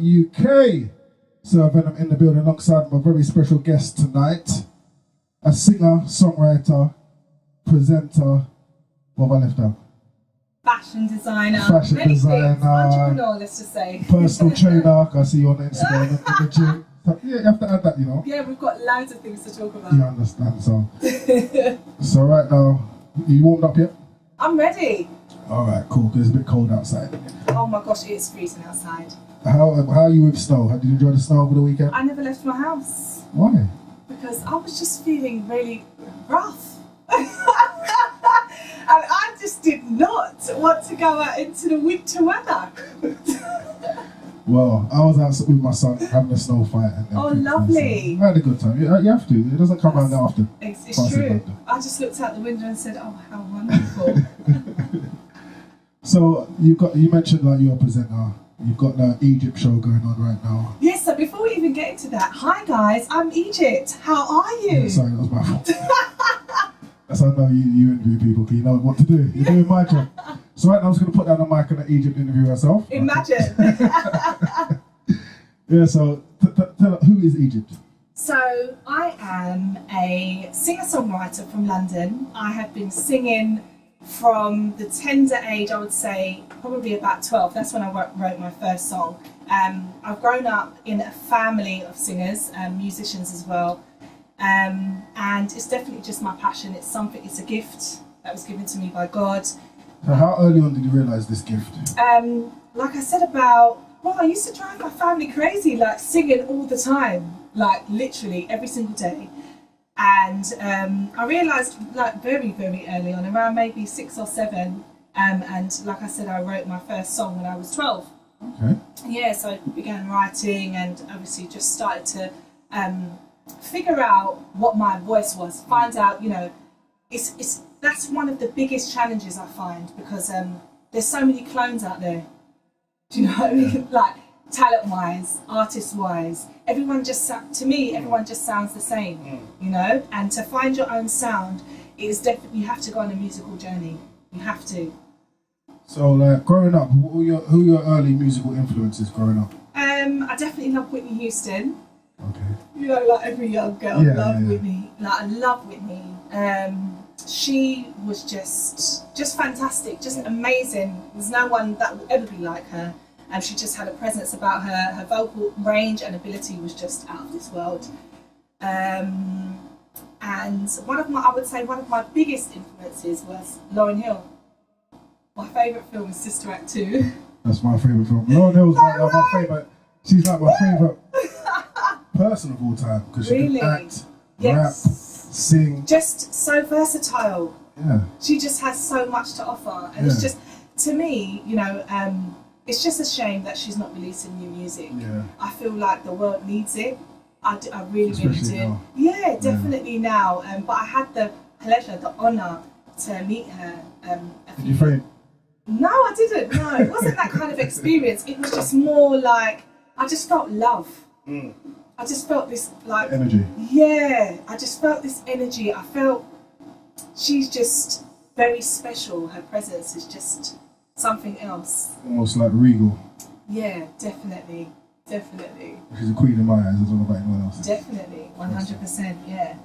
FLAMESRADIO.UK. Sir Vennom in the building alongside my very special guest tonight. A singer, songwriter, presenter. What have I left out? Fashion designer. Fashion designer. Entrepreneur, let's just say. Personal trainer. I see you on Instagram in the gym. So, yeah, you have to add that, you know. Yeah, we've got loads of things to talk about. You understand, so. So right now, you warmed up yet? I'm ready. Alright, cool, because it's a bit cold outside. Oh my gosh, it is freezing outside. How are you with snow? Did you enjoy the snow over the weekend? I never left my house. Why? Because I was just feeling really rough. And I just did not want to go out into the winter weather. Well, I was out with my son having a snow fight. And oh, lovely. So I had a good time. You have to. It doesn't come around that often. It's true. I just looked out the window and said, oh, how wonderful. So you mentioned like you're a presenter. You've got the Egypt show going on right now. Yes, so before we even get into that, hi guys, I'm Egypt. How are you? Yeah, sorry, that was my fault. That's how I know you interview people, because you know what to do. You're doing my job. So right now I'm just going to put down the mic and let Egypt interview herself. Imagine. Yeah, so tell her, who is Egypt? So I am a singer-songwriter from London. I have been singing from the tender age, I would say, probably about 12. That's when I wrote my first song. I've grown up in a family of singers and musicians as well. And it's definitely just my passion. It's a gift that was given to me by God. So how early on did you realise this gift? Like I said I used to drive my family crazy, like singing all the time, like literally every single day. And I realised like very, very early on, around maybe 6 or 7, and like I said, I wrote my first song when I was 12. Okay. Yeah, so I began writing and obviously just started to figure out what my voice was, find out, you know, that's one of the biggest challenges I find, because there's so many clones out there. Do you know what I mean? Like talent-wise, artist-wise, everyone just sounds the same, you know. And to find your own sound is definitely, you have to go on a musical journey. You have to. So, like growing up, who were your early musical influences growing up? I definitely love Whitney Houston. Okay. You know, like every young girl loved Whitney. Like I love Whitney. She was just fantastic, just amazing. There's no one that will ever be like her. And she just had a presence about her. Her vocal range and ability was just out of this world. And one of my biggest influences was Lauryn Hill. My favourite film is Sister Act 2. That's my favourite film. Lauryn Hill's my favourite. She's like my favourite person of all time, because she can act, rap, sing. Just so versatile. Yeah. She just has so much to offer, and it's just, to me, you know, it's just a shame that she's not releasing new music. Yeah. I feel like the world needs it. I really, Especially really do. now. Yeah, definitely now. But I had the pleasure, the honour to meet her. Did you faint? No, I didn't. No, it wasn't that kind of experience. It was just more like, I just felt love. I just felt this like energy. Yeah, I just felt this energy. I felt she's just very special. Her presence is just something else. Almost like regal. Yeah, definitely. She's a queen in my eyes. I don't know about anyone else. Definitely, 100%. Yeah.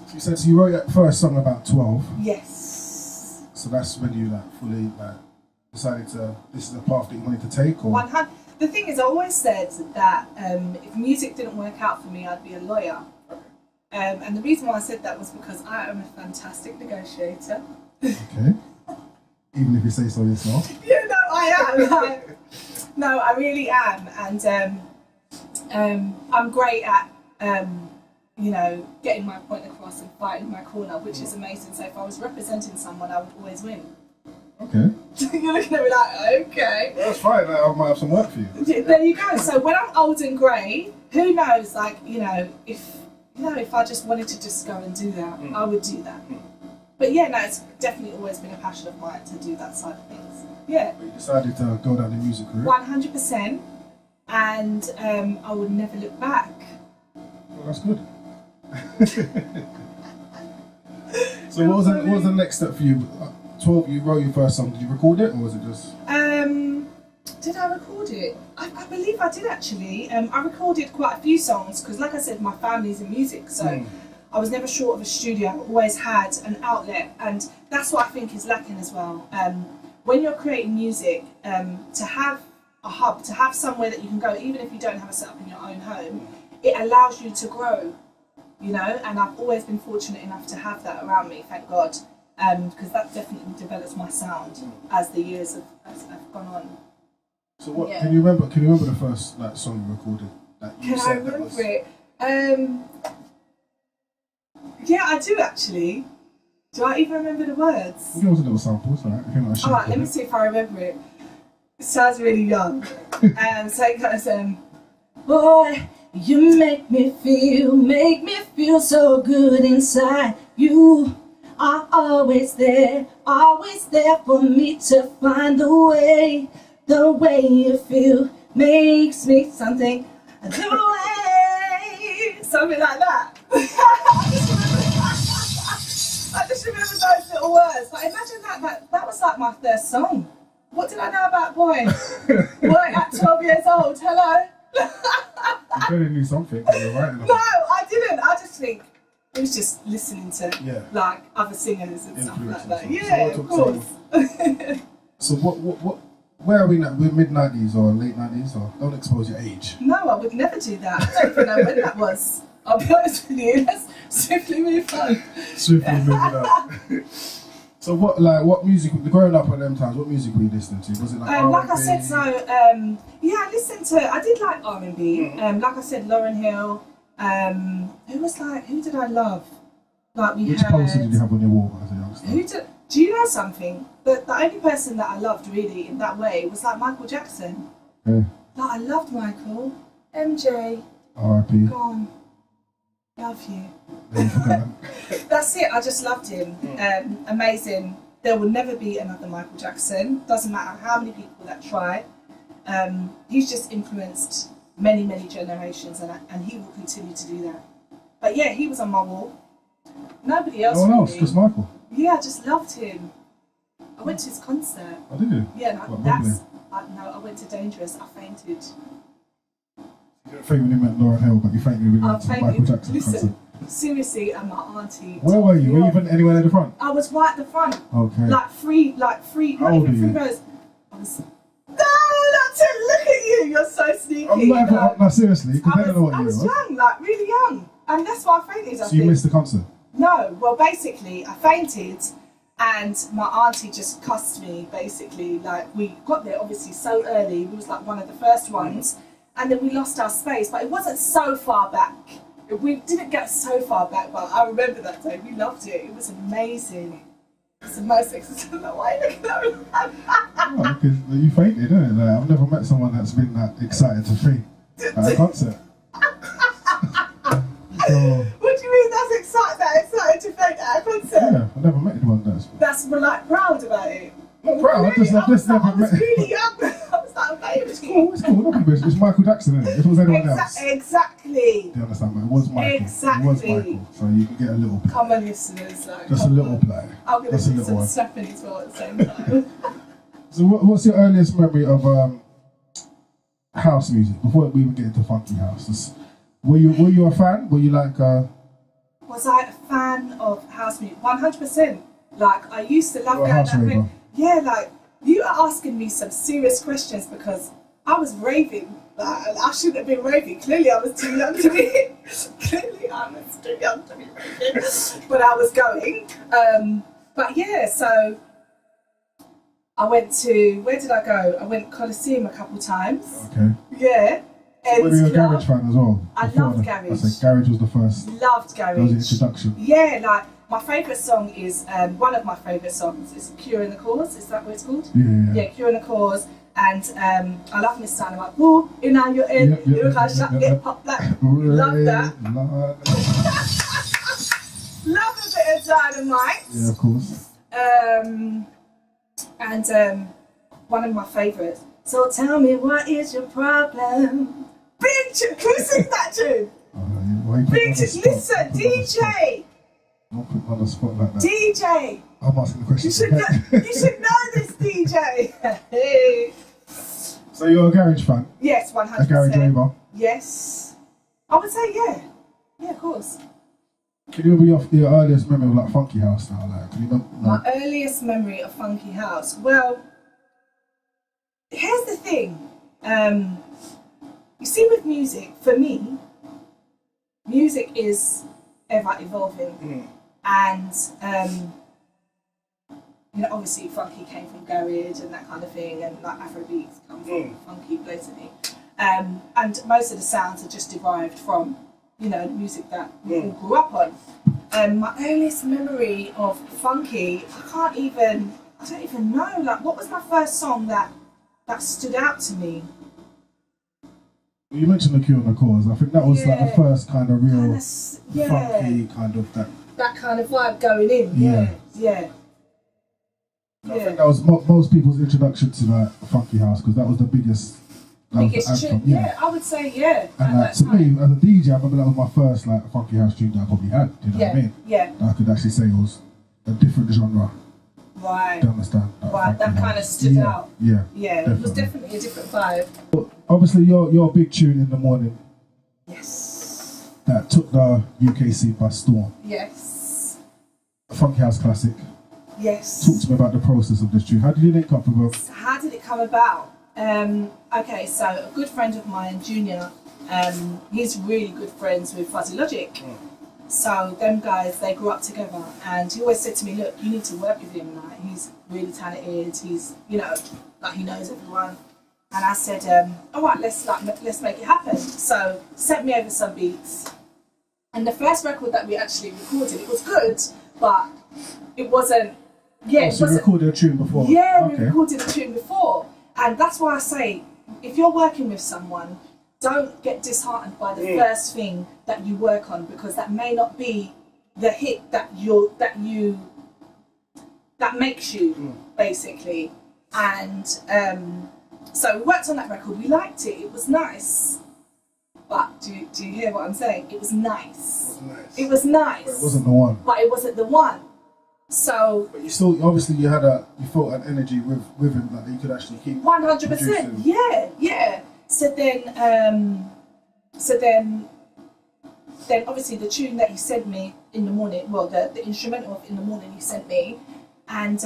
So you said you wrote your first song about 12. Yes. So that's when you like fully like decided this is a path that you wanted to take, or? 100. The thing is, I always said that if music didn't work out for me, I'd be a lawyer. And the reason why I said that was because I am a fantastic negotiator. Okay. Even if you say so yourself. Yeah, no, I am. No, I really am. And I'm great at, you know, getting my point across and fighting my corner, which is amazing. So if I was representing someone, I would always win. Okay. You're looking at me like, okay. That's fine. I might have some work for you. There you go. So when I'm old and grey, who knows? Like, you know, if I just wanted to just go and do that, I would do that. But yeah, no, it's definitely always been a passion of mine to do that side of things. Yeah. But you decided to go down the music route. 100%, and I would never look back. Well, that's good. So what was the next step for you? 12, you wrote your first song. Did you record it, or was it just? Did I I record it? I believe I did actually. I recorded quite a few songs because, like I said, my family's in music, so I was never short of a studio. I always had an outlet, and that's what I think is lacking as well. When you're creating music, to have a hub, to have somewhere that you can go, even if you don't have a setup in your own home, it allows you to grow, you know, and I've always been fortunate enough to have that around me, thank God, because that definitely develops my sound as the years have gone on. So what, can you remember the first like song you recorded? That you Can I remember it? Yeah, I do actually. Do I even remember the words? Give us a little sample, so Alright, let me see if I remember it. It sounds really young. So it goes, boy, you make me feel so good inside. You are always there for me to find the way you feel makes me something the way. Something like that. I just remember those little words. But imagine that was like my first song. What did I know about boy? Boy at 12 years old, hello? You clearly knew something, you're right. No, I didn't. I just think it was just listening to like other singers and stuff like that. Yeah, of course. So where are we now? We're mid-90s or late 90s, or don't expose your age. No, I would never do that. I don't even know when that was. I'll be honest with you. Let's swiftly move on. Swiftly moving on. So what music, growing up at them times, what music were you listening to? Was it like R&B? Like I said, so I did like R&B. Like I said, Lauryn Hill. Who did I love? Like Which poster did you have on your wall as a youngster? Do you know something? The only person that I loved really in that way was like Michael Jackson. Yeah. Like I loved Michael. MJ. R.I.P. Gone. Love you. That's it. I just loved him. Amazing. There will never be another Michael Jackson. Doesn't matter how many people that try. He's just influenced many, many generations, and he will continue to do that. But yeah, he was on my wall. Nobody else. No one else, really. just Michael. Yeah, I just loved him. I went to his concert. Oh, did you? Yeah, no, I went to Dangerous. I fainted. You didn't faint when you met Lauryn Hill, but you fainted when you went to Michael Jackson concert. Seriously, and my auntie. Where were you? Were you even anywhere at the front? I was right at the front. Okay. Like free, How old are you? rows. I was. No, that's it. Look at you. You're so sneaky. I'm not even, no, seriously, because they don't know what you were. I was young, like really young, and that's why I fainted. So you missed the concert? No, well, basically, I fainted, and my auntie just cussed me. Basically, like we got there obviously so early. We was like one of the first ones, and then we lost our space. But it wasn't so far back. We didn't get so far back, but I remember that day. We loved it. It was amazing. It's the most exciting. Why are you looking at me? Oh, because you fainted, isn't it? Like, I've never met someone that's been that excited to faint at a concert. What do you mean that's excited to faint at a concert? Yeah, I've never met anyone that's like proud about it. Not proud, I've just never met. I was really young. I was like, baby. It's cool. It's Michael Jackson, isn't it? If it was anyone else. Exactly. Do you understand, man? It was Michael. Exactly. It was Michael. So you can get a little play. Come on, listeners. Like, just a little play. I'm going just to a do little some one. snapping as well at the same time. So what's your earliest memory of house music? Before we even get into funky house, were you a fan? Were you like? Was I a fan of house music? 100%. Like I used to love going out. Yeah, like you are asking me some serious questions because I was raving. Like, I shouldn't have been raving. Clearly, I was too young to be. Raving. But I was going. But yeah, so I went to. Where did I go? I went Coliseum a couple times. Okay. Yeah. So were you a garage fan as well? I loved garage. I said garage was the first. Loved garage. That was the introduction. Yeah, like my favourite song is one of my favourite songs is Cure in the Cause. Is that what it's called? Yeah. Yeah, Cure in the Cause. And I love Miss Sound. I'm like, ooh, in now you're in. You can't shut, get pop like. Love that. Love a bit of Dynamite. Yeah, of course. And one of my favourites. So tell me, what is your problem? Big tune. Can we sing that tune? Big tune. Listen, DJ. Don't put me on the spot like that. DJ. I'm asking the question. You should know this, DJ. So you're a garage fan? Yes, 100%. A garage raver? Yes. I would say yeah. Yeah, of course. Can you remember your earliest memory of like funky house now? Like, can you remember? My earliest memory of funky house. Well, here's the thing. You see, with music, for me, music is ever evolving, and you know, obviously, funky came from garage and that kind of thing, and like Afrobeats come from funky blatantly, and most of the sounds are just derived from, you know, music that we all grew up on. My earliest memory of funky, I don't even know. Like, what was my first song that stood out to me? You mentioned the Q and the Cause. I think that was like the first kind of real funky kind of that kind of vibe going in. Yeah. I think that was most people's introduction to like funky house, because that was the biggest tune. Yeah, I would say And like, to me, as a DJ, I remember that was my first like funky house tune that I probably had. Do you know what I mean? Yeah. That I could actually say it was a different genre. Right. Do you understand? Right, that kind of stood out. Yeah. Yeah, it was definitely a different vibe. But obviously, your big tune in the morning. Yes. That took the UK scene by storm. Yes. A funky house classic. Yes. Talk to me about the process of this tune. How did you link up with her? How did it come about? Okay, so a good friend of mine, Junior, he's really good friends with Fuzzy Logic. So them guys, they grew up together, and he always said to me, look, you need to work with him. Like, he's really talented. He's, you know, like, he knows everyone. And I said, all right, let's make it happen. So sent me over some beats, and the first record that we actually recorded, it was good, but it wasn't. Yeah, so you recorded a tune before? Yeah, we recorded a tune before. And that's why I say, if you're working with someone, don't get disheartened by the first thing that you work on, because that may not be the hit that makes you, basically. And so we worked on that record. We liked it. It was nice. But do you hear what I'm saying? It was nice. It was nice. But it wasn't the one. But it wasn't the one. So, but you still, obviously, you felt an energy with him that you could actually keep. 100%. Yeah. So then obviously the tune that he sent me in the morning, well, the instrumental of In the Morning he sent me, and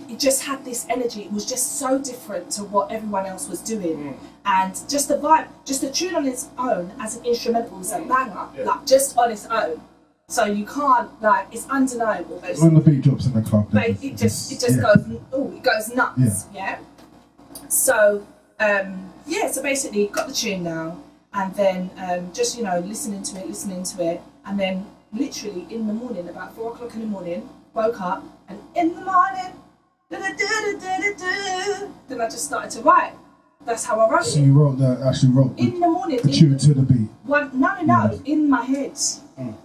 it just had this energy. It was just so different to what everyone else was doing, and just the vibe, just the tune on its own as an instrumental was a banger, like just on its own. So you can't, like, it's undeniable. Basically. When the beat drops in the club, it just goes nuts. Yeah. So so basically got the tune now, and then just, you know, listening to it, and then literally in the morning, about 4 o'clock in the morning, woke up, and in the morning, then I just started to write. That's how I wrote it. So you wrote in the morning, the tune to the beat? No, in my head.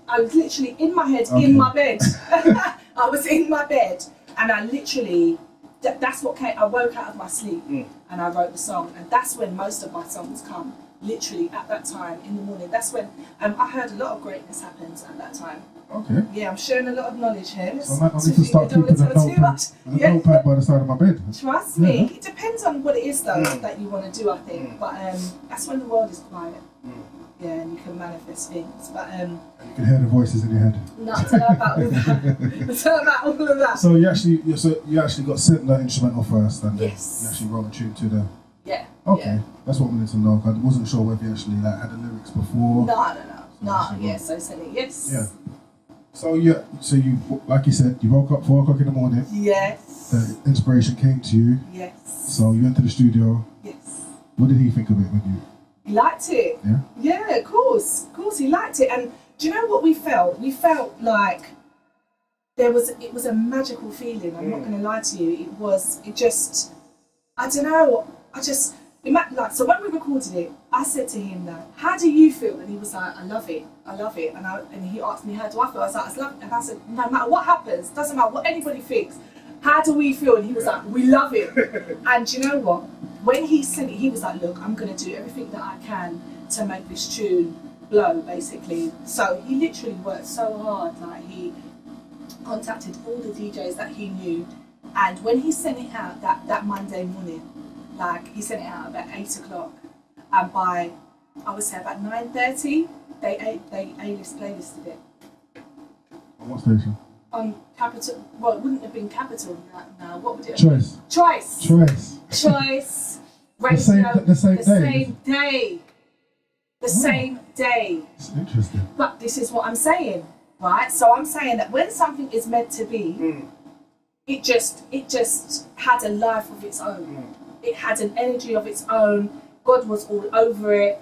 I was literally in my head, in my bed. I was in my bed, and I literally, that's what came. I woke out of my sleep, and I wrote the song, and that's when most of my songs come. Literally at that time in the morning. That's when I heard a lot of greatness happens at that time. Okay. Yeah, I'm sharing a lot of knowledge here. So I need to start keeping a notepad by the side of my bed. Trust me. It depends on what it is though that you want to do, I think. But that's when the world is quiet. Yeah, and you can manifest things. But you can hear the voices in your head. No, I don't know about all of that. I don't know about all of that. So you actually got sent the instrumental first, and then you Yes. actually wrote a tune to the. Yeah. Okay, Yeah. that's what we need to know. 'Cause I wasn't sure whether you actually like had the lyrics before. No. Yeah, so silly. Yes. Yeah. So you like you said, you woke up 4 o'clock in the morning. Yes. The inspiration came to you. Yes. So you went to the studio. Yes. What did he think of it with you? He liked it. Yeah. Yeah, of course, he liked it. And do you know what we felt? We felt like it was a magical feeling. I'm not going to lie to you. I don't know. So when we recorded it, I said to him, "Now, how do you feel?" And he was like, "I love it. And he asked me, "How do I feel?" I was like, "I love it." And I said, "No matter what happens, doesn't matter what anybody thinks. How do we feel?" And he was like, "We love it." And you know what? When he sent it, he was like, "Look, I'm going to do everything that I can to make this tune blow, basically." So he literally worked so hard. Like, he contacted all the DJs that he knew, and when he sent it out that Monday morning, like he sent it out about 8 o'clock, and by I would say about 9:30 they playlisted it. On what station? On Capital. Well, it wouldn't have been Capital now. What would it have Choice. been? Choice. Choice. Choice. Radio. The same day. The same day. It's interesting. But this is what I'm saying, right? So I'm saying that when something is meant to be, it just had a life of its own. It had an energy of its own. God was all over it.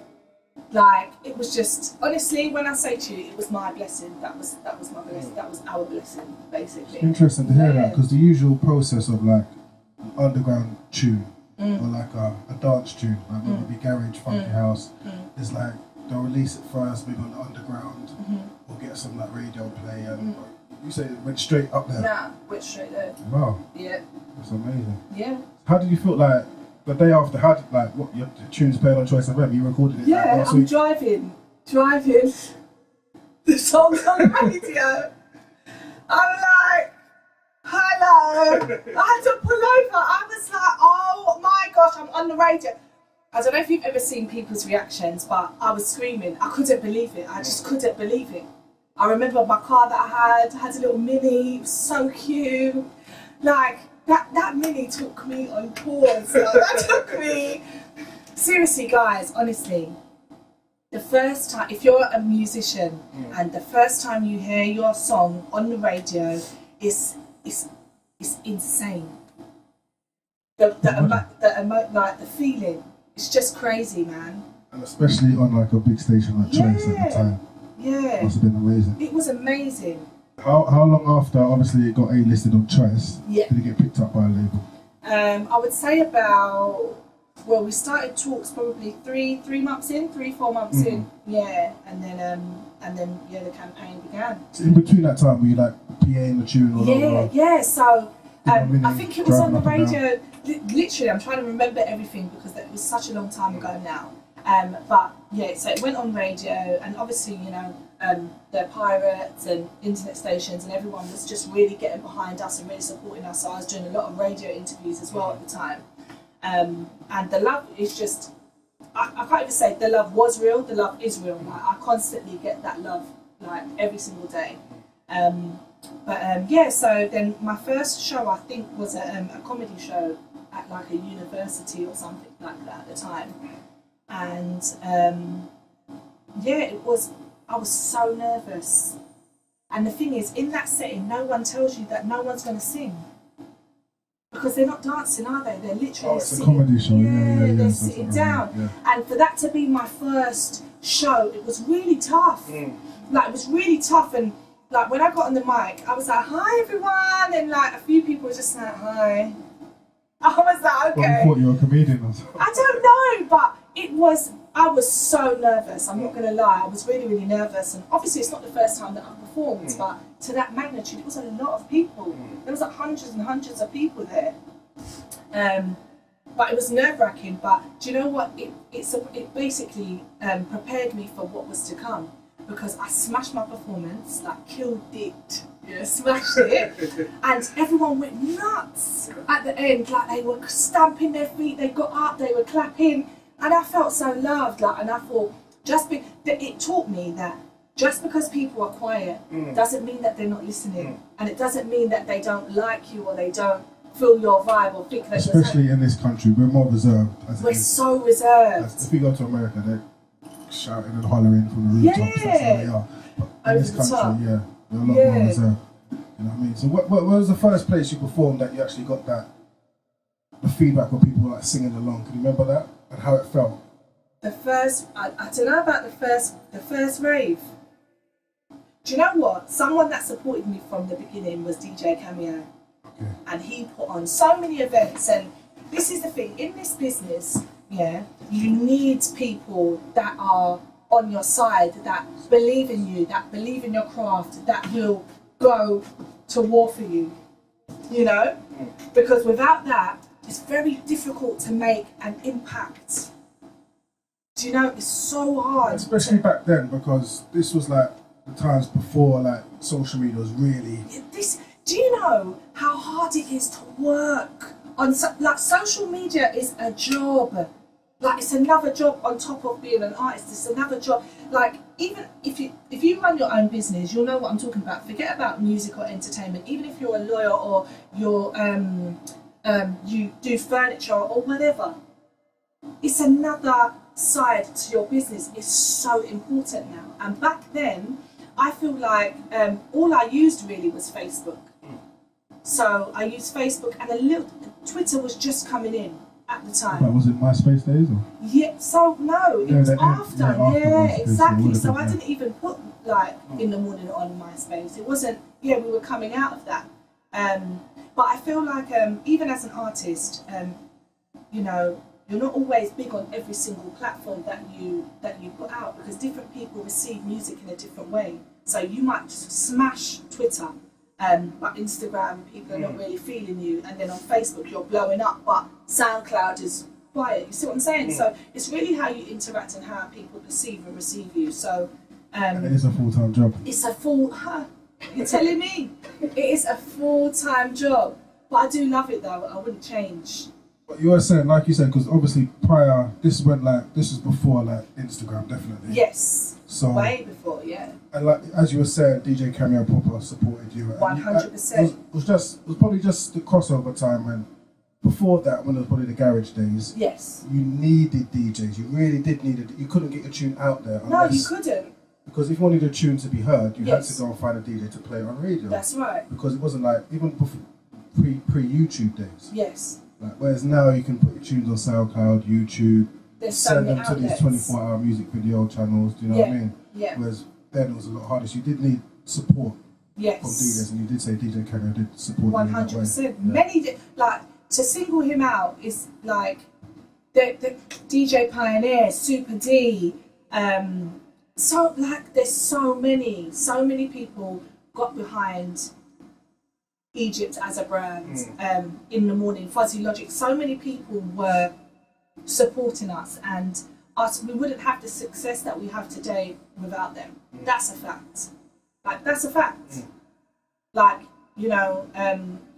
Like, it was just, honestly, when I say to you, it was my blessing. That was my blessing. That was our blessing, basically. It's interesting to hear that, because the usual process of like an underground tune or like a dance tune, like whether it be garage, funky house, is like they'll release it first, maybe on the underground, or get some like radio play, and you say it went straight up there. Nah, went straight there. Wow. Yeah. That's amazing. Yeah. How did you feel like the day after? How did like what your tunes played on Choice FM? You recorded it. Yeah, like, last I'm week? driving. The song's on the radio. I'm like, hello. I had to pull over. I was like, oh my gosh, I'm on the radio. I don't know if you've ever seen people's reactions, but I was screaming. I couldn't believe it. I just couldn't believe it. I remember my car that I had a little Mini. It was so cute. Like, that Mini took me on tours. Like, that took me. Seriously, guys, honestly, the first time, if you're a musician and the first time you hear your song on the radio, it's insane. The feeling, it's just crazy, man. And especially on like a big station like Choice at the time. Yeah. Must have been amazing. It was amazing. How long after, obviously, it got A-listed on Choice, did it get picked up by a label? I would say about, well, we started talks probably 4 months in, yeah, and then the campaign began. So in between that time, were you like PAing the tune or Yeah. So I I think it was on the radio. Literally, I'm trying to remember everything because it was such a long time ago now. But yeah, so it went on radio, and obviously, the pirates and internet stations and everyone was just really getting behind us and really supporting us. So I was doing a lot of radio interviews as well at the time. And the love is just, I can't even say the love was real, the love is real. Like, I constantly get that love, like, every single day. So then my first show, I think, was a comedy show at like a university or something like that at the time. And I was so nervous. And the thing is, in that setting, no one tells you that no one's going to sing. Because they're not dancing, are they? They're literally it's sitting. a comedy show, yeah. They're sitting down. Yeah. And for that to be my first show, it was really tough. Like, it was really tough. And like, when I got on the mic, I was like, hi everyone. And like, a few people were just like, hi. I was like, okay. Well, you thought you were a comedian or something. I don't know, but I was so nervous, I'm not going to lie. I was really, really nervous. And obviously it's not the first time that I've performed, but to that magnitude, it was a lot of people. There was like hundreds and hundreds of people there. But it was nerve-wracking. But do you know what? It basically prepared me for what was to come. Because I smashed my performance, like killed it. Yeah, smashed it. And everyone went nuts at the end. Like, they were stamping their feet, they got up, they were clapping. And I felt so loved, like, and I thought, it taught me that just because people are quiet doesn't mean that they're not listening, and it doesn't mean that they don't like you or they don't feel your vibe or think that. Especially in this country, we're more reserved. We're so reserved. If we go to America, they're shouting and hollering from the rooftops. That's how they are. But in this country, we're a lot more reserved. You know what I mean? So, what was the first place you performed that you actually got the feedback of people like singing along? Can you remember that? And how it felt? The first, I don't know about the first rave. Do you know what? Someone that supported me from the beginning was DJ Cameo. Okay. And he put on so many events. And this is the thing, in this business, you need people that are on your side, that believe in you, that believe in your craft, that will go to war for you. Because without that, it's very difficult to make an impact. Do you know, it's so hard. Especially back then, because this was like the times before like social media was really... Do you know how hard it is to work like social media is a job. Like it's another job on top of being an artist. It's another job. Like even if you run your own business, you'll know what I'm talking about. Forget about music or entertainment. Even if you're a lawyer or you're you do furniture or whatever, it's another side to your business. It's so important now. And back then, I feel like all I used really was Facebook. So I used Facebook, and a little Twitter was just coming in at the time. But was it MySpace days or? Yeah. So no, it was after. Yeah, exactly. So I been, didn't even put like in the morning on MySpace. It wasn't. Yeah, we were coming out of that. But I feel like even as an artist, you know, you're not always big on every single platform that you put out, because different people receive music in a different way. So you might smash Twitter, but Instagram, people are not really feeling you, and then on Facebook you're blowing up, but SoundCloud is quiet. You see what I'm saying? So it's really how you interact and how people perceive and receive you. So and it is a full-time job. It's a you're telling me it is a full-time job, but I do love it though. I wouldn't change. But you were saying, like you said, because obviously prior, this was before like Instagram, definitely. Yes. So way before, yeah. And like as you were saying, DJ Cameo proper supported you. 100%. It was probably just the crossover time, and before that, when it was probably the garage days. Yes. You needed DJs. You really did need it. You couldn't get your tune out there. No, you couldn't. Because if you wanted a tune to be heard, you had to go and find a DJ to play it on radio. That's right. Because it wasn't like, even before, pre-YouTube days. Yes. Like, whereas now you can put your tunes on SoundCloud, YouTube, send them to these 24-hour music video channels, do you know what I mean? Yeah. Whereas then it was a lot harder. So you did need support from yes. DJs, and you did say DJ Cameo did support 100%. Yeah. Many, like, to single him out is like the DJ Pioneer, Super D, so like there's so many people got behind Egypt as a brand. In the morning, Fuzzy Logic, so many people were supporting us, and we wouldn't have the success that we have today without them. That's a fact. Like, that's a fact. Like, you know,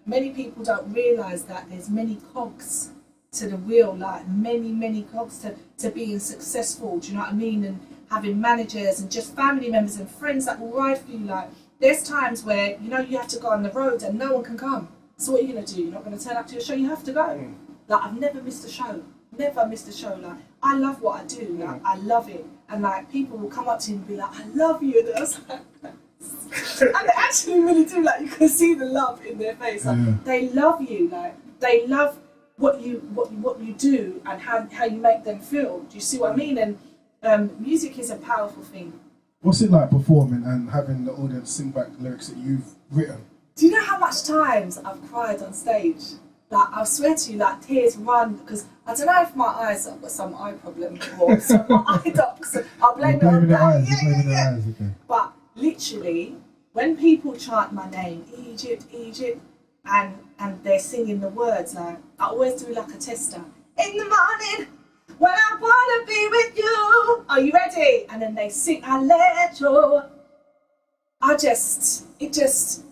many people don't realise that there's many cogs to the wheel, like many cogs to being successful, do you know what I mean? And having managers and just family members and friends that will ride for you. Like, there's times where, you know, you have to go on the road and no one can come. So what are you going to do? You're not going to turn up to your show, you have to go. Like, I've never missed a show. Never missed a show. Like, I love what I do. Like, I love it. And like, people will come up to you and be like, I love you. And I was like, and they actually really do. Like, you can see the love in their face. Like, they love you. Like, they love what you do and how you make them feel. Do you see what I mean? And music is a powerful thing. What's it like performing and having the audience sing back the lyrics that you've written? Do you know how much times I've cried on stage? Like, I swear to you, like, tears run, because I don't know if my eyes have got some eye problem or some eye ducts. I'll blame it on that. Yeah. Okay. But literally, when people chant my name, Egypt, Egypt, and they're singing the words, like, I always do like a tester. In the morning, when I wanna be with you, are you ready? And then they sing, I let you.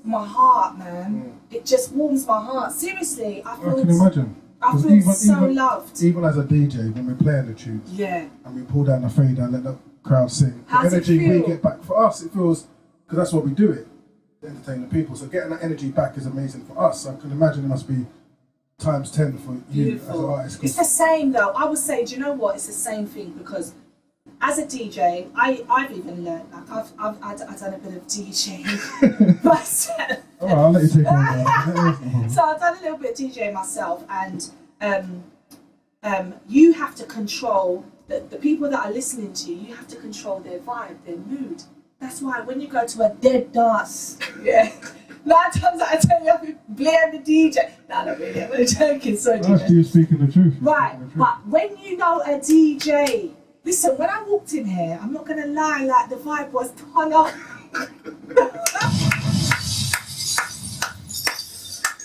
My heart, man. It just warms my heart. Seriously, I can imagine. I feel so loved. Even as a DJ, when we're playing the tunes, and we pull down the fader and let the crowd sing, the energy we get back, for us, it feels, because that's what we do it, to entertain the people. So getting that energy back is amazing for us. So I can imagine it must be times 10 for you as an artist. It's the same though. I would say, do you know what? It's the same thing, because as a DJ, I've even learned, like, I've done a bit of DJing myself. All right, I'll let you take on. So I've done a little bit of DJing myself, and you have to control the people that are listening to you. You have to control their vibe, their mood. That's why when you go to a dead dance, 9 times I tell you, I blame the DJ. No, not really. I'm joking. Sorry, DJ. Actually, you're speaking the truth. Right, but when you know a DJ. Listen, when I walked in here, I'm not going to lie, like, the vibe was turn up. The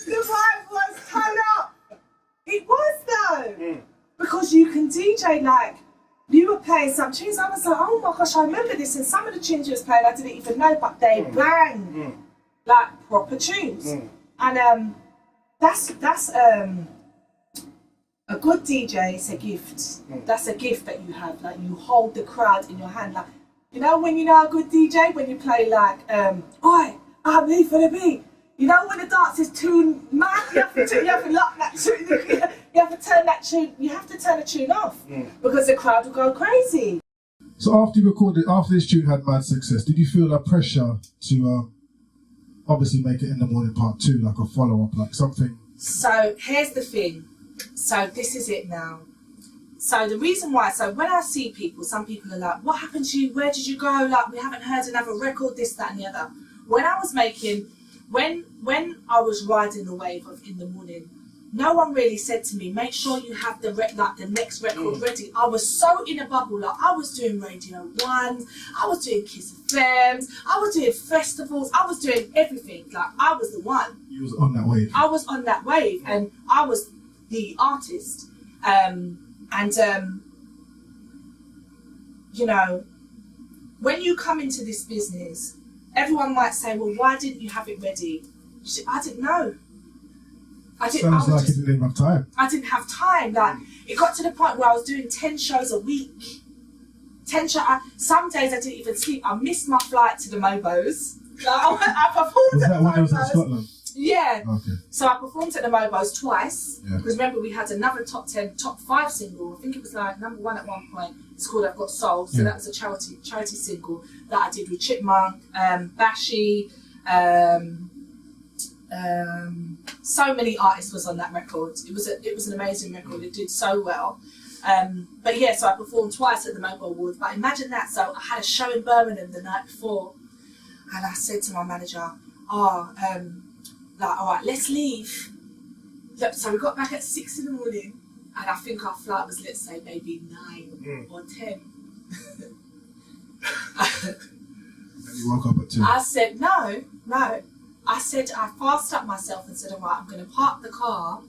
vibe was turn up. It was though. Because you can DJ, like, you were playing some tunes, I was like, oh my gosh, I remember this, and some of the tunes you was playing, I didn't even know, but they bang. Like, proper tunes. And that's a good DJ is a gift. That's a gift that you have. Like, you hold the crowd in your hand. Like, you know when you know a good DJ, when you play like, oi, I'm here for the beat. You know when the dance is too mad, you have to lock that tune. You have to turn that tune. You have to turn the tune off because the crowd will go crazy. So after you recorded, after this tune had mad success, did you feel that pressure to obviously make it in the morning part 2, like a follow up, like something? So here's the thing. So this is it now. So the reason why, so when I see people, some people are like, what happened to you? Where did you go? Like, we haven't heard another record, this, that and the other. When I was making, when I was riding the wave of In the Morning, no one really said to me, make sure you have the next record ready. I was so in a bubble. Like, I was doing Radio 1, I was doing Kiss FMs, I was doing festivals, I was doing everything. Like, I was the one. You was on that wave. I was on that wave, and I was the artist. You know, when you come into this business, everyone might say, well, why didn't you have it ready? I didn't know. Sounds like you didn't have time. I didn't have time. Like, it got to the point where I was doing 10 shows a week. 10 shows. Some days I didn't even sleep. I missed my flight to the Mobos. Like, I performed was at that the when it was in Mobos. Scotland? Yeah. Okay. So I performed at the Mobos twice. Yeah. Because remember, we had another top 10, top 5 single. I think it was like number 1 at one point. It's called I've Got Soul. So that was a charity single that I did with Chipmunk, Bashi, so many artists was on that record. It was an amazing record. It did so well. But yeah, so I performed twice at the Mobile Awards. But imagine that. So I had a show in Birmingham the night before, and I said to my manager, all right, let's leave. So we got back at 6 in the morning, and I think our flight was, let's say, maybe 9 or 10. And you woke up at 2. I said, no. I said, I fast up myself and said, all right, I'm going to park the car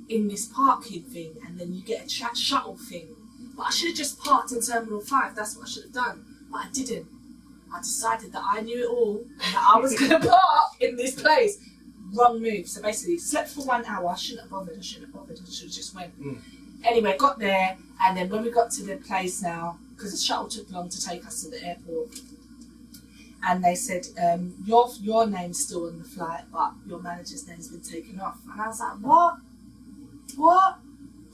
in this parking thing, and then you get a shuttle thing. But I should have just parked in Terminal 5. That's what I should have done. But I didn't. I decided that I knew it all and that I was going to park in this place. Wrong move. So basically, slept for 1 hour. I shouldn't have bothered. I should have just went. Anyway, got there, and then when we got to the place now, because the shuttle took long to take us to the airport, and they said, your name's still on the flight, but your manager's name's been taken off. And I was like, what?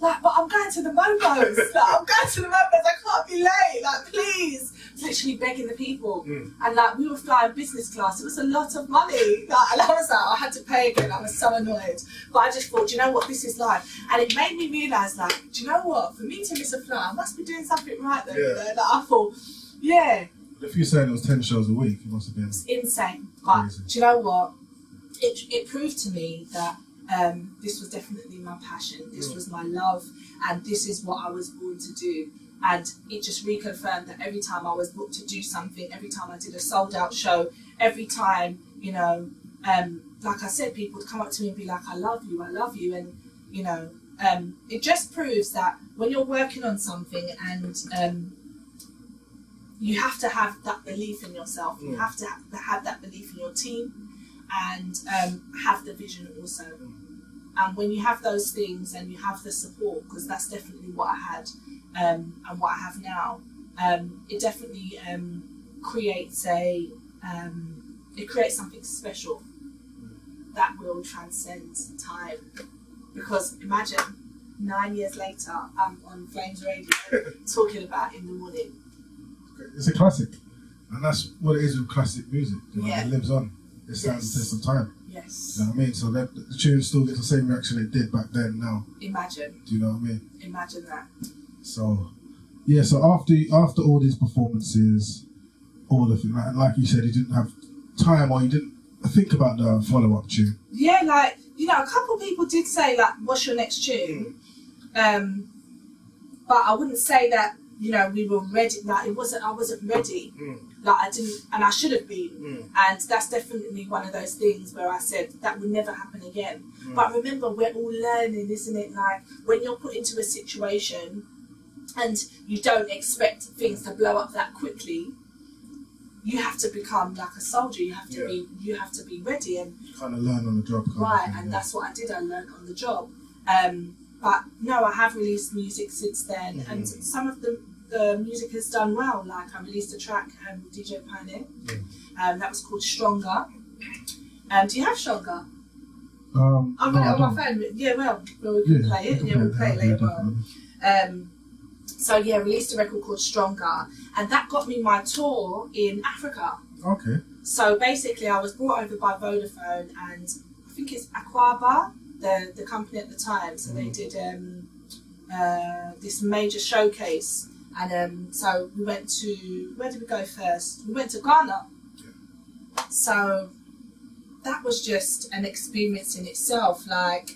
Like, but I'm going to the Mobos. I can't be late. Like, please. Literally begging the people. And like, we were flying business class. It was a lot of money. Like, and I was like, I had to pay again. I was so annoyed. But I just thought, do you know what? This is life. And it made me realise, like, do you know what? For me to miss a flight, I must be doing something right there. You know? Like, I thought, yeah. If you're saying it was 10 shows a week, it must have been... It's insane. But do you know what? It proved to me that this was definitely my passion. This was my love, and this is what I was born to do. And it just reconfirmed that every time I was booked to do something, every time I did a sold out show, every time, you know, like I said, people would come up to me and be like, I love you. And, you know, it just proves that when you're working on something and you have to have that belief in yourself, you have to have that belief in your team, and have the vision also. And when you have those things and you have the support, because that's definitely what I had and what I have now, it definitely creates something special that will transcend time. Because imagine 9 years later, I'm on Flames Radio talking about In the Morning. It's a classic, and that's what it is with classic music. You know, it lives on. It stands the test of time. Yes. You know what I mean? So that the tune still gets the same reaction it did back then. Now. Imagine. Do you know what I mean? Imagine that. So, yeah. So after all these performances, all of it, like you said, you didn't have time, or you didn't think about the follow-up tune. Yeah, like, you know, a couple of people did say, like, what's your next tune? But I wouldn't say that, you know, we were ready. Like, I wasn't ready. Like, I didn't, and I should have been. And that's definitely one of those things where I said that will never happen again. But remember, we're all learning, isn't it? Like, when you're put into a situation and you don't expect things to blow up that quickly, you have to become like a soldier. You have to be ready, and kind of learn on the job. Right, and that's what I did. I learned on the job. But no, I have released music since then, and some of the music has done well. Like I released a track with DJ Pioneer, that was called Stronger. Do you have Stronger? I've got it on my phone. Yeah, well we can play it. Yeah, we'll play it later on. So yeah, released a record called Stronger, and that got me my tour in Africa. Okay. So basically, I was brought over by Vodafone, and I think it's Aquaba, the company at the time. So they did this major showcase, and so we went to, where did we go first? We went to Ghana. So that was just an experience in itself. Like,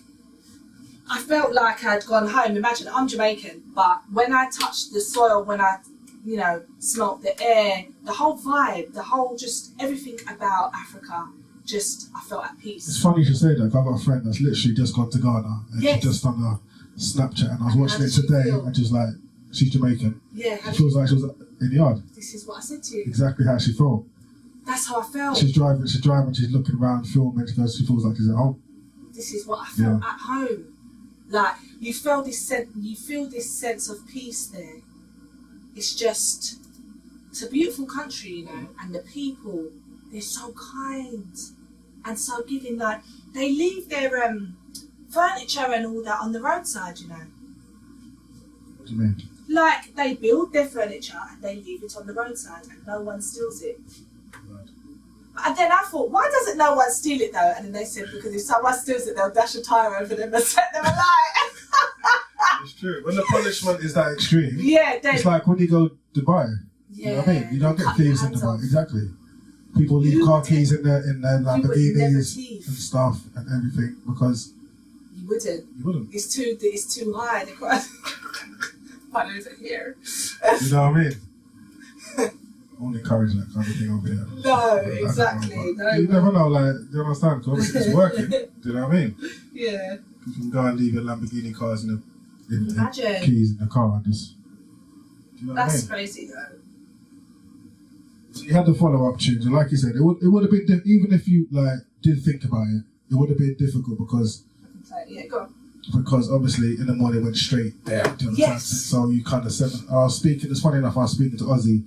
I felt like I'd gone home. Imagine, I'm Jamaican, but when I touched the soil, when I, you know, smelt the air, the whole vibe, the whole, just everything about Africa, just, I felt at peace. It's funny you should say that, 'cause I've got a friend that's literally just gone to Ghana, and she just done a Snapchat, and I was watching it today, and just like, she's Jamaican. Yeah. She feels like she was in the yard. This is what I said to you. Exactly how she felt. That's how I felt. She's driving, she's looking around, filming, she feels like she's at home. This is what I felt at home. Like, you feel this sense of peace there. It's just, it's a beautiful country, you know, and the people, they're so kind and so giving. Like, they leave their furniture and all that on the roadside, you know. What do you mean? Like, they build their furniture and they leave it on the roadside and no one steals it. Right. And then I thought, why doesn't no one steal it though? And then they said, because if someone steals it, they'll dash a tyre over them and set them alight. It's true. When the punishment is that extreme, it's like when you go to Dubai. You know what I mean? You don't get thieves in Dubai. Exactly. People leave car keys in their Lamborghinis and stuff and everything because you wouldn't. You wouldn't. It's too high. The crowd. Fun over here. You know what I mean? I won't encourage that kind of thing over here. No, exactly. No. You never know, like, do you understand? Because obviously it's working. Do you know what I mean? Yeah. You can go and leave your Lamborghini cars in the keys in the car and just. Do you know That's what I mean? crazy though. So you had the follow-up tunes, and like you said, it would have been even if you like did think about it, it would have been difficult because. Yeah, go on. Because obviously in the morning went straight there. Yes. So you kind of said, I was speaking, it's funny enough, I was speaking to Ozzy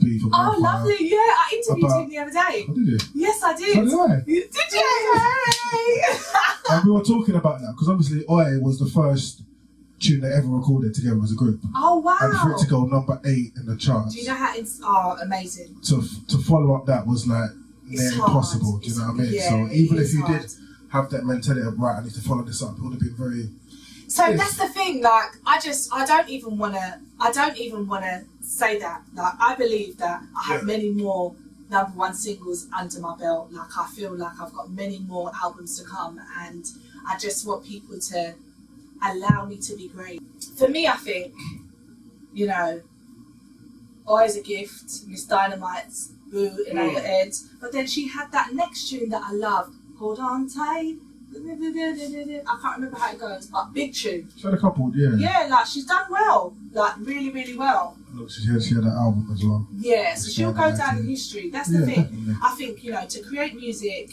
B from Oh, lovely, yeah, I interviewed him the other day. Oh, did you? Yes, I did. So did I. Did you? Hey! And we were talking about that, because obviously Oi was the first tune they ever recorded together as a group. Oh, wow. And for it to go number 8 in the charts. Do you know how it's, oh, amazing. To follow up that was like nearly impossible, do you know what I mean? Yeah, so even if you hard. did have that mentality of, right, I need to follow this up, it would have been very... So that's the thing, like, I don't even want to say that. Like, I believe that I have many more #1 singles under my belt. Like, I feel like I've got many more albums to come, and I just want people to allow me to be great. For me, I think, you know, Always a Gift, Miss Dynamite's Boo in Over Ed, but then she had that next tune that I loved, Hold On Tight. I can't remember how it goes, but big tune. She had a couple, yeah. Yeah, like she's done well, like really, really well. Look, she had an album as well. Yeah, so she'll go down in history. That's the thing. Definitely. I think, you know, to create music,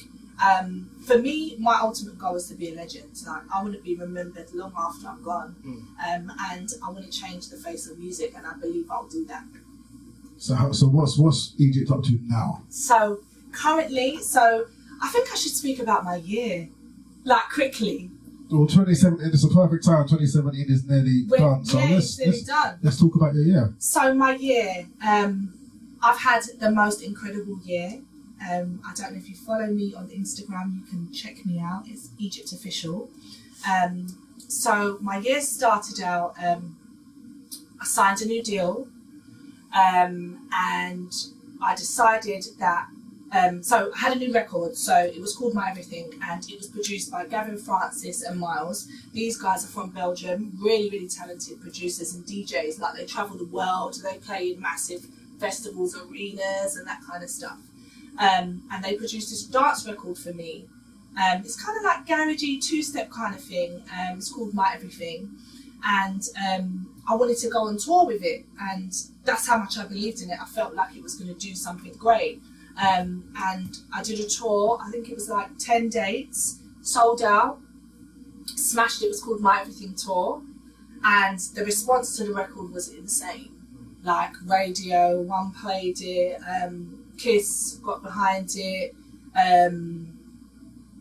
for me, my ultimate goal is to be a legend. Like, I want to be remembered long after I'm gone, and I want to change the face of music, and I believe I'll do that. So what's Egypt up to now? So currently, I think I should speak about my year. Like, quickly. Well, 2017, it's a perfect time. 2017 is nearly done. So let's talk about your year. So my year, I've had the most incredible year. I don't know if you follow me on Instagram, you can check me out. It's Egypt Official. So my year started out, I signed a new deal, and I decided that so I had a new record, so it was called My Everything, and it was produced by Gavin Francis and Miles. These guys are from Belgium, really, really talented producers and DJs. Like, they travel the world, they play in massive festivals, arenas, and that kind of stuff. And they produced this dance record for me. It's kind of like garagey, two-step kind of thing. It's called My Everything. And I wanted to go on tour with it, and that's how much I believed in it. I felt like it was going to do something great. And I did a tour, I think it was like 10 dates, sold out, smashed it. It was called My Everything Tour, and the response to the record was insane. Like Radio One played it, Kiss got behind it,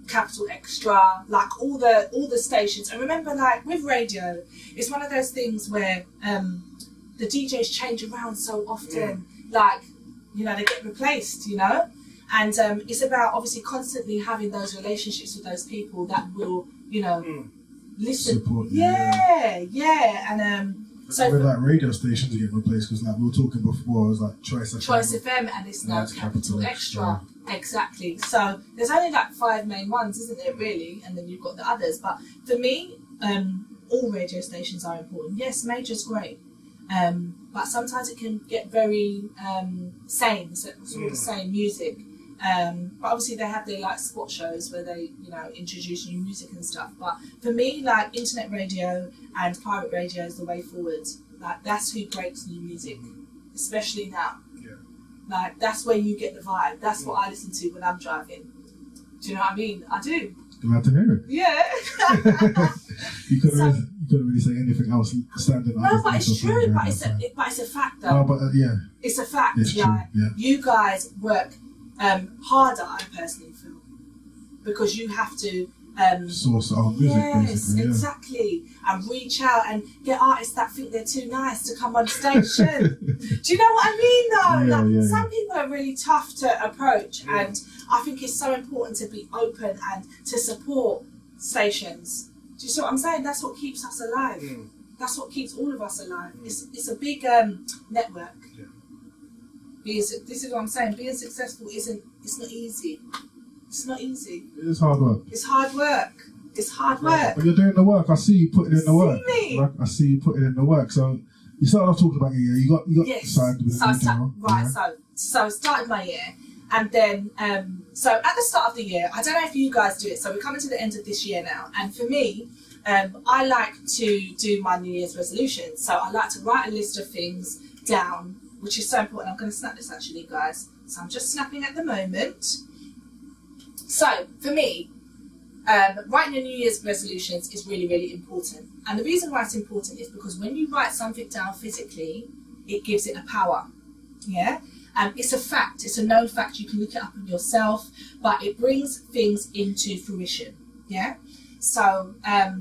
Capital Extra, like all the stations. And remember, like with radio, it's one of those things where the DJs change around so often. Like, you know, they get replaced, you know. And it's about obviously constantly having those relationships with those people that will, you know, listen. Support, yeah. And so with like radio stations getting replaced, because like we were talking before, it was like Choice FM, and it's now Capital Extra. Exactly. So there's only like 5 main ones, isn't it, really? And then you've got the others. But for me, all radio stations are important. Yes, major's great. But sometimes it can get very same, so it's all the same music. But obviously they have their like spot shows where they, you know, introduce new music and stuff. But for me, like internet radio and pirate radio is the way forward. Like that's who breaks new music, especially now. Yeah. Like that's where you get the vibe. That's what I listen to when I'm driving. Do you know what I mean? I do. Glad to hear it. Yeah. You couldn't really say anything else standing up. No, but it's true. But it's a fact though. No, but yeah. It's a fact. It's like, true. Yeah. You guys work harder, I personally feel, because you have to source our music, basically. Yes, exactly, and reach out and get artists that think they're too nice to come on station. Do you know what I mean though? Some people are really tough to approach, and I think it's so important to be open and to support stations. Do you see what I'm saying? That's what keeps us alive. That's what keeps all of us alive. It's a big network. This is what I'm saying. Being successful it's not easy. It's not easy. It is hard work. It's hard work. It's hard work. But you're doing the work. I see you putting in the work. See me? Like, I see you putting in the work. So you started off talking about your year. You got signed with So I started my year, and then so at the start of the year, I don't know if you guys do it. So we're coming to the end of this year now, and for me, I like to do my New Year's resolutions. So I like to write a list of things down, which is so important. I'm going to snap this actually, guys. So I'm just snapping at the moment. So for me, writing a New Year's resolutions is really, really important. And the reason why it's important is because when you write something down physically, it gives it a power. Yeah? It's a fact. It's a known fact. You can look it up on yourself, but it brings things into fruition. Yeah? So at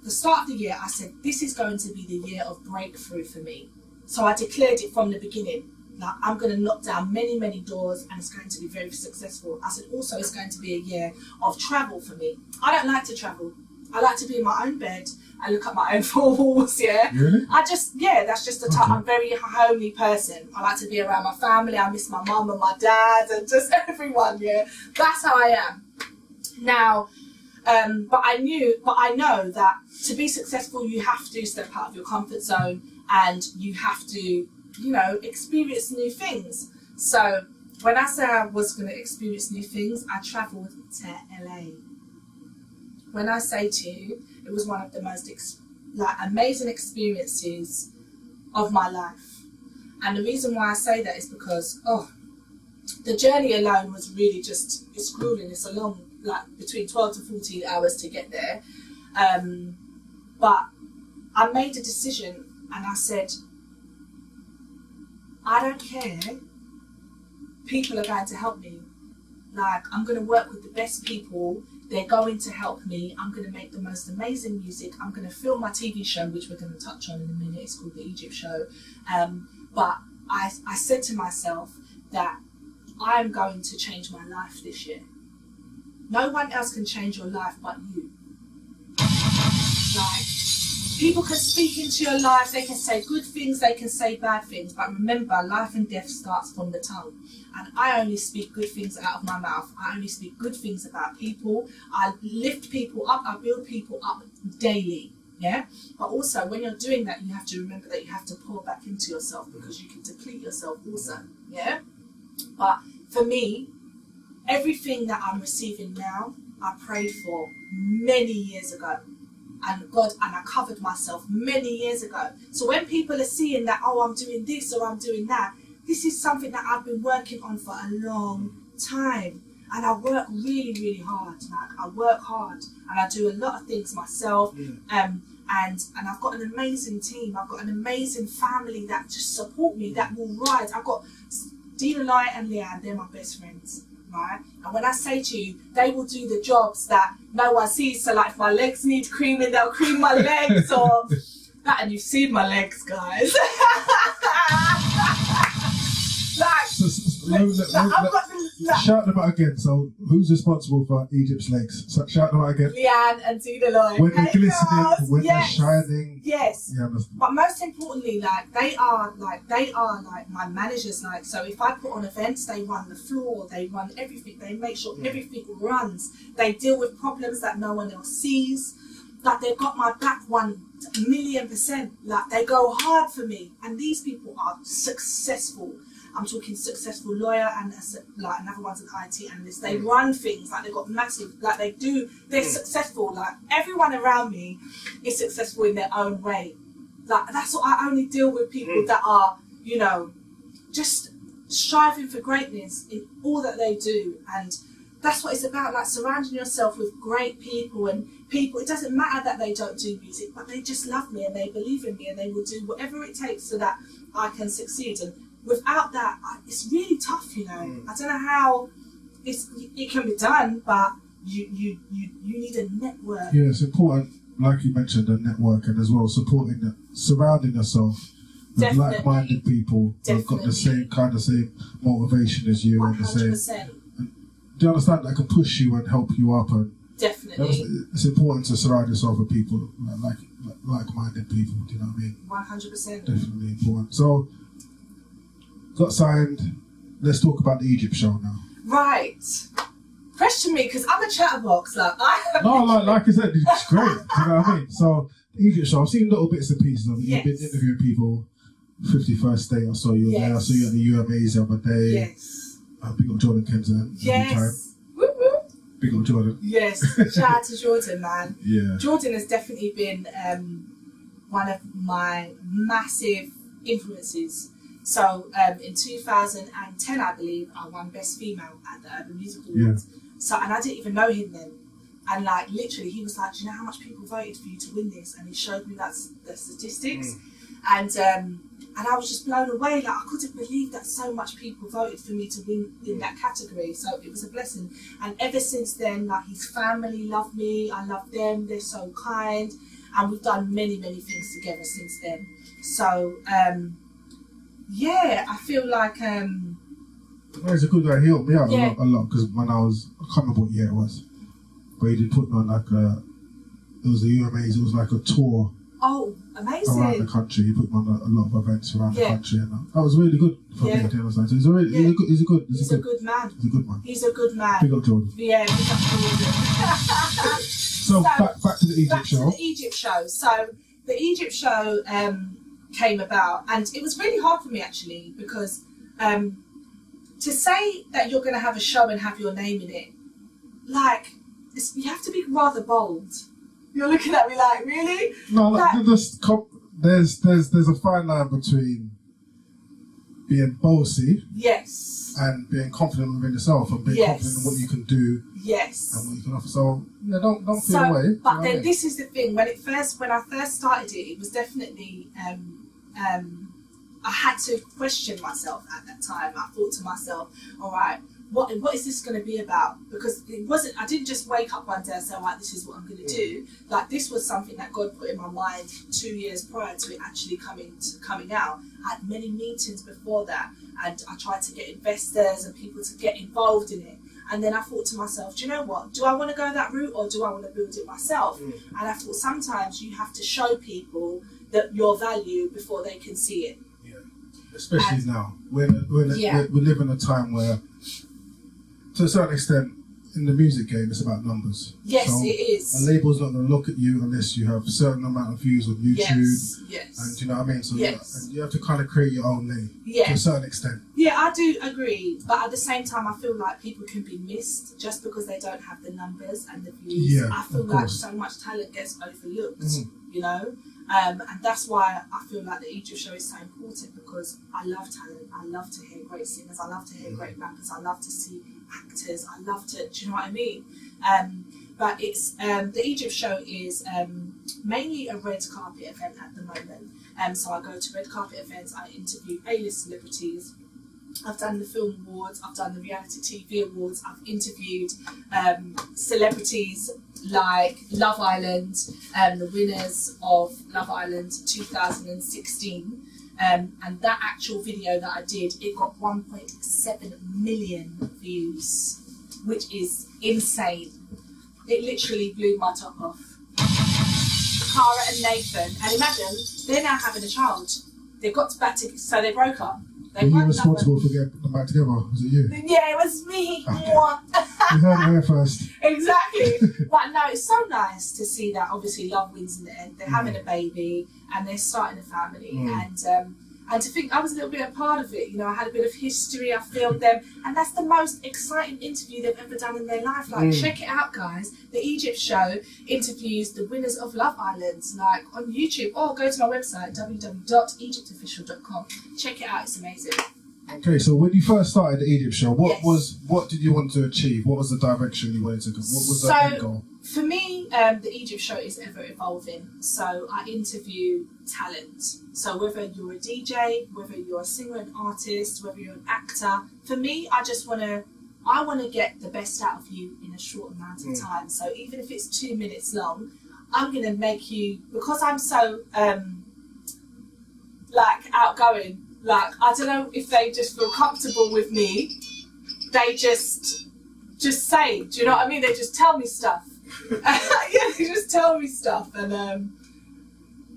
the start of the year, I said, this is going to be the year of breakthrough for me. So I declared it from the beginning. Like, I'm going to knock down many, many doors, and it's going to be very successful. I said also it's going to be a year of travel for me. I don't like to travel. I like to be in my own bed and look at my own four walls, yeah? Really? That's just the type. I'm a very homely person. I like to be around my family. I miss my mum and my dad and just everyone, yeah? That's how I am. Now, but I know that to be successful, you have to step out of your comfort zone, and you have to, you know, experience new things. So when I said I was going to experience new things, I travelled to LA. When I say to you, it was one of the most amazing experiences of my life. And the reason why I say that is because, the journey alone was really it's grueling. It's a long, between 12 to 14 hours to get there. But I made a decision, and I said, I don't care. People are going to help me. I'm going to work with the best people. They're going to help me. I'm going to make the most amazing music. I'm going to film my TV show, which we're going to touch on in a minute. It's called The Egypt Show. But I said to myself that I'm going to change my life this year. No one else can change your life but you. People can speak into your life, they can say good things, they can say bad things, but remember, life and death starts from the tongue. And I only speak good things out of my mouth. I only speak good things about people. I lift people up, I build people up daily, yeah? But also, when you're doing that, you have to remember that you have to pour back into yourself, because you can deplete yourself also, yeah? But for me, everything that I'm receiving now, I prayed for many years ago. And I covered myself many years ago. So when people are seeing that, I'm doing this or I'm doing that, this is something that I've been working on for a long time. and I work really, really hard. Like I work hard, and I do a lot of things myself. And I've got an amazing team. I've got an amazing family that just support me, that will ride. I've got Dina, Lai and Leanne, they're my best friends, right? And when I say to you, they will do the jobs that no one sees. So like if my legs need creaming, they'll cream my legs or that. And you've seen my legs, guys. Shout them out again. So, who's responsible for Egypt's legs? So, shout them out again. Leanne and Dina Lloyd. When they're glistening, when they're shining. Yes. Yeah, but most importantly, like they are like my managers. Like, so if I put on events, they run the floor, they run everything, they make sure everything runs. They deal with problems that no one else sees. Like they've got my back 1,000,000%. Like they go hard for me, and these people are successful. I'm talking successful lawyer and like another one's an IT analyst. They run things, like they've got massive, like they're successful. Like everyone around me is successful in their own way. Like that's what I only deal with people that are, you know, just striving for greatness in all that they do. And that's what it's about, like surrounding yourself with great people and people. It doesn't matter that they don't do music, but they just love me and they believe in me and they will do whatever it takes so that I can succeed. And without that, it's really tough, you know. I don't know how it can be done, but you need a network. Yeah, it's important, like you mentioned, a network, and as well surrounding yourself with like-minded people who've got the same motivation as you 100%. And the same. Do you understand that can push you and help you up? And definitely, it's important to surround yourself with people like-minded people. Do you know what I mean? 100%. Definitely important. So. Got signed. Let's talk about the Egypt show now. Right. Question me, because I'm a chatterbox. Like I said, it's great. Do you know what I mean? So the Egypt show, I've seen little bits and pieces of it. You've been interviewing people. 51st Day, I saw you there. I saw you at the UMAs the other day. Yes. Big up Jordan Kenton. Yes. Big up Jordan. Yes. Shout out to Jordan, man. Yeah. Jordan has definitely been one of my massive influences. So in 2010, I believe, I won Best Female at the Urban Music Awards. Yeah. So, and I didn't even know him then. And like literally, he was like, "Do you know how much people voted for you to win this?" And he showed me the statistics, and I was just blown away. Like I couldn't believe that so much people voted for me to win in that category. So it was a blessing. And ever since then, like his family love me. I love them. They're so kind, and we've done many things together since then. So. Yeah, I feel like he's a good guy. He helped me out a lot because when I can't remember what year it was, but he did put me on it was the UMAs. It was like a tour. Oh, amazing! Around the country, he put me on a lot of events around the country, and that was really good for me. To understand. So he's a good man. He's a good man. He's a good man. Big up Jordan. Yeah, big up Jordan. So back to the Egypt show. So the Egypt show came about, and it was really hard for me actually because to say that you're going to have a show and have your name in it, like you have to be rather bold. You're looking at me like, really? No, there's a fine line between being bossy, yes, and being confident within yourself and being confident in what you can do, yes, and what you can offer. So don't feel away. But then this is the thing: when I first started it, it was definitely. I had to question myself at that time. I thought to myself, all right, what is this going to be about? Because I didn't just wake up one day and say, all right, this is what I'm going to do. Like this was something that God put in my mind 2 years prior to it actually coming out. I had many meetings before that, and I tried to get investors and people to get involved in it. And then I thought to myself, do you know what? Do I want to go that route or do I want to build it myself? And I thought sometimes you have to show people that your value before they can see it. Yeah, especially now. We live in a time where, to a certain extent, in the music game, it's about numbers. Yes, so it is. A label's not going to look at you unless you have a certain amount of views on YouTube. Yes. And do you know what I mean? So and you have to kind of create your own name to a certain extent. Yeah, I do agree. But at the same time, I feel like people can be missed just because they don't have the numbers and the views. Yeah, I feel like so much talent gets overlooked, you know? And that's why I feel like the Egypt show is so important, because I love talent. I love to hear great singers. I love to hear great rappers. I love to see actors. I love to, do you know what I mean? But it's the Egypt show is mainly a red carpet event at the moment. So I go to red carpet events, I interview A-list celebrities. I've done the film awards, I've done the reality TV awards, I've interviewed celebrities like Love Island, the winners of Love Island 2016. And that actual video that I did, it got 1.7 million views, which is insane. It literally blew my top off. Cara and Nathan, and imagine, they're now having a child. They've got back together, so they broke up. Were you responsible for getting them back together? Was it you? Yeah, it was me. Okay. You heard it here first. Exactly. But no, it's so nice to see that obviously love wins in the end. They're having a baby and they're starting a family. And to think I was a little bit a part of it, you know, I had a bit of history, I filmed them, and that's the most exciting interview they've ever done in their life. Like, check it out, guys. The Egypt show interviews the winners of Love Island, like on YouTube, or go to my website, www.egyptofficial.com. Check it out, it's amazing. Okay, so when you first started the Egypt show, what did you want to achieve? What was the direction you wanted to go? What was the end goal? For me, the Egypt show is ever evolving. So I interview talent. So whether you're a DJ, whether you're a singer and artist, whether you're an actor, for me, I want to get the best out of you in a short amount of time. So even if it's 2 minutes long, I'm going to make you, because I'm so like outgoing, like I don't know if they just feel comfortable with me, they just say, do you know what I mean? They just tell me stuff. Yeah, they just tell me stuff, and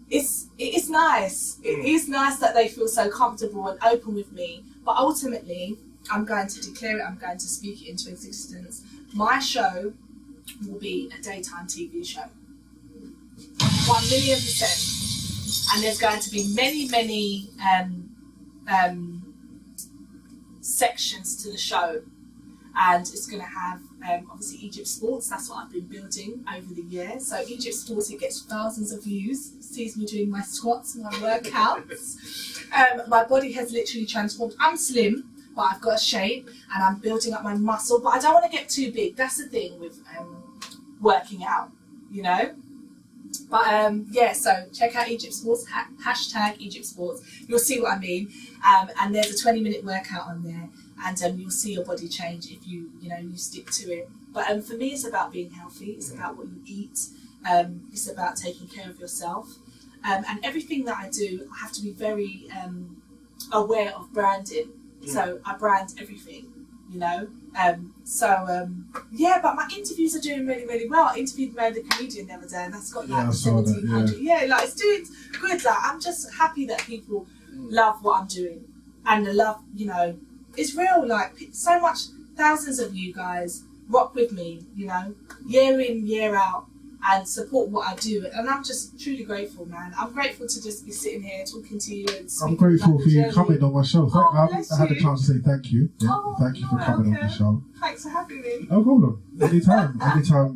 it's nice. It is nice that they feel so comfortable and open with me. But ultimately, I'm going to declare it. I'm going to speak it into existence. My show will be a daytime TV show, 1,000,000%. And there's going to be many sections to the show. And it's going to have, obviously, Egypt Sports. That's what I've been building over the years. So Egypt Sports, it gets thousands of views. It sees me doing my squats, my workouts. My body has literally transformed. I'm slim, but I've got a shape, and I'm building up my muscle. But I don't want to get too big. That's the thing with working out, you know. But yeah, so check out Egypt Sports, hashtag Egypt Sports. You'll see what I mean. And there's a 20-minute workout on there. And you'll see your body change if you stick to it. But for me, it's about being healthy. It's about what you eat. It's about taking care of yourself. And everything that I do, I have to be very aware of branding. So I brand everything, you know. Yeah, but my interviews are doing really, really well. I interviewed Mary the comedian the other day, and that's got like 1,700. Yeah, like it's doing good. Like I'm just happy that people love what I'm doing, and the love, you know. It's real, like so much, thousands of you guys rock with me, you know, year in, year out, and support what I do. And I'm just truly grateful, man. I'm grateful to just be sitting here talking to you. And I'm grateful for you coming on my show. I had a chance to say thank you. Yeah, thank you for coming on the show. Thanks for having me. No problem. Anytime,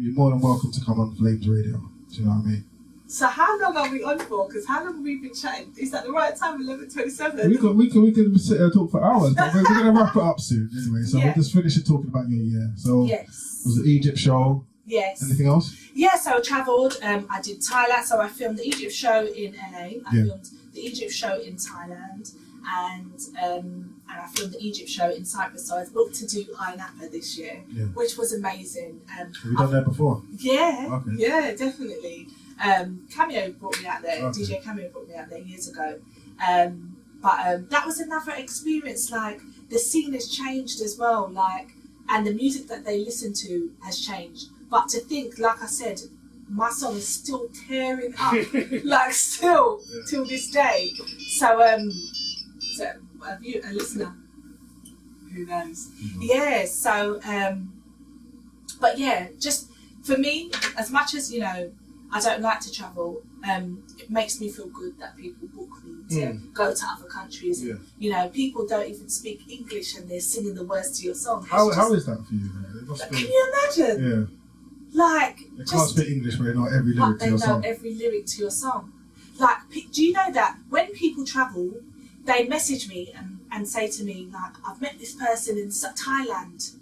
you're more than welcome to come on Flames Radio. Do you know what I mean? So how long are we on for? Because how long have we been chatting? Is that the right time? 11:27. We can sit here and talk for hours, but we're going to wrap it up soon anyway. So we'll just finish it talking about your year. So was the Egypt show? Yes. Anything else? Yeah, so I travelled. I did Thailand. So I filmed the Egypt show in LA. I filmed the Egypt show in Thailand, and I filmed the Egypt show in Cyprus. So I was booked to do Ayia Napa this year, which was amazing. Have you done that before? Yeah. Okay. Yeah, definitely. Cameo brought me out there. Okay. DJ Cameo brought me out there years ago. But that was another experience. Like the scene has changed as well. Like, and the music that they listen to has changed. But to think, like I said, my song is still tearing up, like still till this day. So, so a listener, who knows? Yeah. So, but yeah, just for me, as much as you know. I don't like to travel. It makes me feel good that people book me to go to other countries. Yeah. You know, people don't even speak English and they're singing the words to your song. How is that for you? Can you imagine? Yeah. Like, they can't speak English, but they know every lyric to your song. They know every lyric to your song. Like, do you know that when people travel, they message me and say to me, like, I've met this person in Thailand.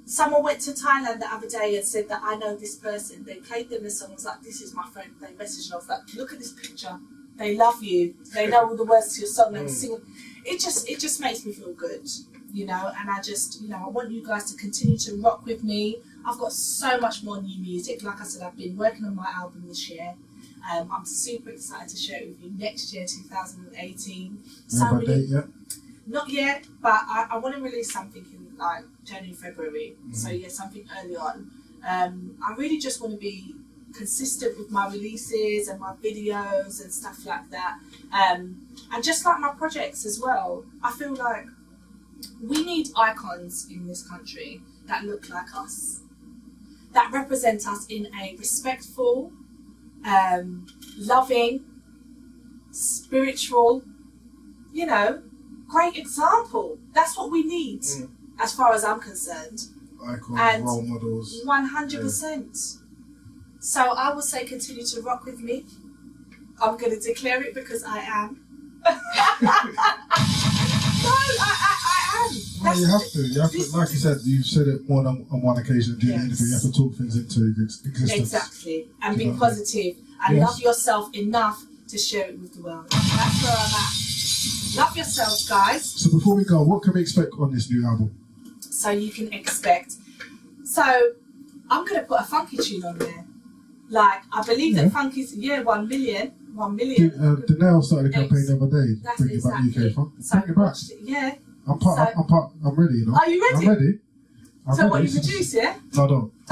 Someone went to Thailand the other day and said that I know this person. They played them the song. I was like, this is my friend. They messaged and I was like, look at this picture. They love you. They know all the words to your song. They were singing. It just makes me feel good, you know. And I just, you know, I want you guys to continue to rock with me. I've got so much more new music. Like I said, I've been working on my album this year. I'm super excited to share it with you next year, 2018. So date yet? Not yet, but I want to release something in like January, February. So yeah, something early on. I really just want to be consistent with my releases and my videos and stuff like that. And just like my projects as well, I feel like we need icons in this country that look like us, that represent us in a respectful, loving, spiritual, you know, great example. That's what we need, as far as I'm concerned. Icons, and role models. 100%. So I will say continue to rock with me. I'm going to declare it because I am. No, I am. Well, you have to. Like you said, you've said it more than on one occasion during the interview. You have to talk things into existence. Exactly. And be positive. And love yourself enough to share it with the world. That's where I'm at. Love yourselves, guys. So before we go, what can we expect on this new album? So you can expect. So I'm going to put a funky tune on there. Like, I believe that funky's, 1 million. 1 million. Denelle started a campaign the other day. That's bringing back UK funk. So bring it back. Yeah. I'm ready, you know. Are you ready? I'm ready. So what, you produce, yeah? No, I don't. I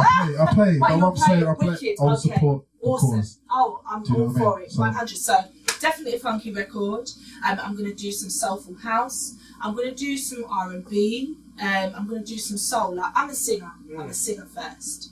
play. But I'm saying I play. Wicked. I will support the Awesome. cause. Oh, I'm all for it. So, 100. So definitely a funky record. I'm going to do some soulful house. I'm going to do some R&B. I'm going to do some soul. Like, I'm a singer. I'm a singer first.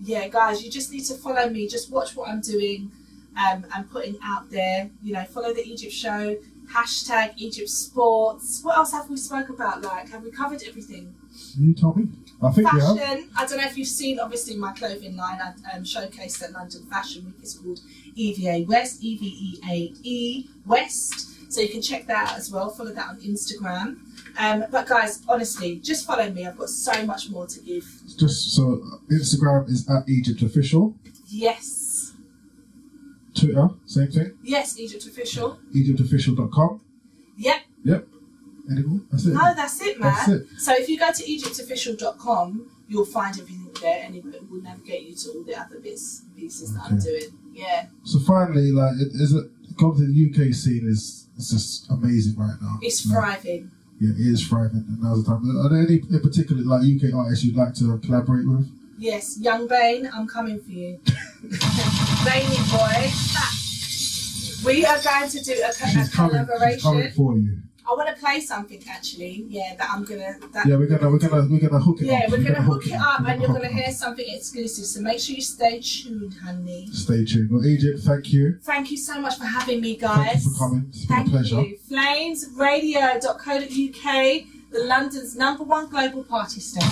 Yeah, guys, you just need to follow me. Just watch what I'm doing and putting out there. You know, follow the Egypt show. # Egypt Sports. What else have we spoke about? Like, have we covered everything? You told me. I think fashion. We have. I don't know if you've seen, obviously, my clothing line. I showcased at London Fashion Week. It's called EVA West, EVEAE West. So you can check that out as well. Follow that on Instagram. But guys, honestly, just follow me. I've got so much more to give. Just so Instagram is at Egypt Official. Yes. Twitter, same thing. Yes, Egypt Official. EgyptOfficial.com. Yep. Any more? That's it. No, that's it, man. That's it. So if you go to EgyptOfficial.com, you'll find everything there, and it will navigate you to all the other bits and pieces that I'm doing. Yeah. So finally, like, going to the UK scene is just amazing right now. It's thriving. Yeah, it is thriving, and now's the time. Are there any in particular, like, UK artists you'd like to collaborate with? Yes, Young Bane, I'm coming for you. Bainy boy. We are going to do a collaboration. She's coming for you. I want to play something actually. Yeah, that I'm gonna. We're gonna hook it up. Yeah, we're gonna hook it up, and you're gonna hear something exclusive. So make sure you stay tuned, honey. Stay tuned. Well, Egypt, thank you. Thank you so much for having me, guys. Thank you for coming. It's been a pleasure. You. FLAMESRADIO.co.uk, the London's #1 global party station.